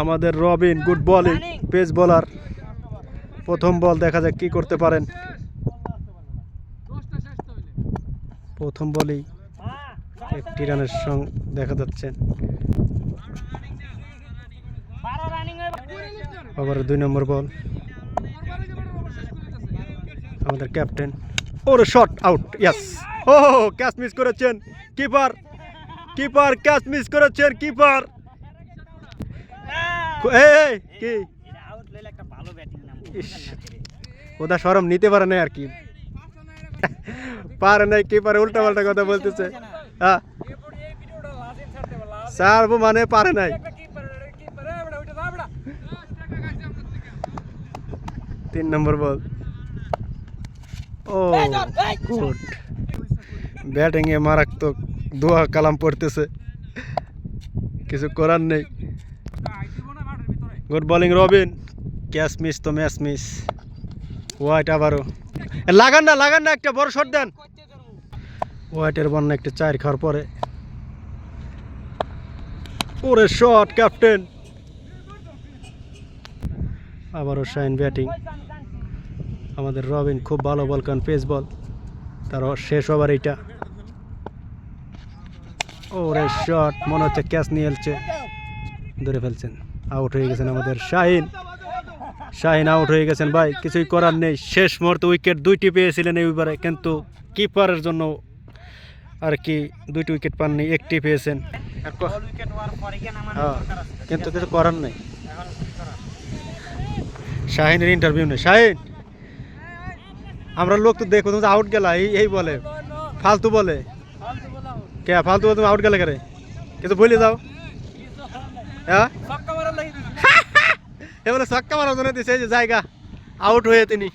আমাদের Robin good bowling pace bowler. প্রথম বল দেখা যাক কি করতে পারেন। প্রথম বলেই একটি রানের সঙ্গে দেখা যাচ্ছে। আবার 2 নম্বর বল আমাদের ক্যাপ্টেন। ওরে শট আউট, ইয়েস। ও ক্যাচ মিস করেছেন কিপার, কিপার ক্যাচ মিস করেছেন কিপার। কি ওটা সরম নিতে পারে না আর কি, পারে নাই কিপারে উল্টা পাল্টা কথা বলতেছে। হ্যাঁ সারবো মানে পারে নাই। 3 নম্বর বল। ও গুড, ব্যাটিং এ মারাত্মক দোয়া কালাম পড়তেছে, কিছু করার নেই। Good bowling Robin, catch miss তো ম্যাচ মিস। হোয়াইট আবারও লাগান না একটা বড় শট দেন। হোয়াইটের বন্যা একটা 4 খাওয়ার পরে। ওরে শট ক্যাপ্টেন। আবারও শাইন ব্যাটিং। আমাদের রবিন খুব ভালো বল কারণ পেস বল, তার শেষ ওভার এইটা। ওরে শট, মনে হচ্ছে ক্যাচ নিয়ে এলছে, ধরে ফেলছেন। আউট হয়ে গেছেন আমাদের শাহিন। শাহিন আউট হয়ে গেছেন ভাই, কিছুই করার নেই। শেষ মুহূর্তে উইকেট 2টি পেয়েছিলেন এই ওভারে, কিন্তু কিপারের জন্য আর কি 2টি উইকেট পাননি, 1টি পেয়েছেন। কিন্তু কিছু করার নেই। শাহিনের ইন্টারভিউ নেই। শাহিন, আমরা লোক তো দেখো তুমি আউট গেলা এই বলে, ফালতু বলে কে, ফালতু বলে তুমি আউট গেলে করে, কিছু বলে যাও। হ্যাঁ এবারে ছক্কা মারার জন্য দিছে, যে জায়গা আউট হয়ে তিনি।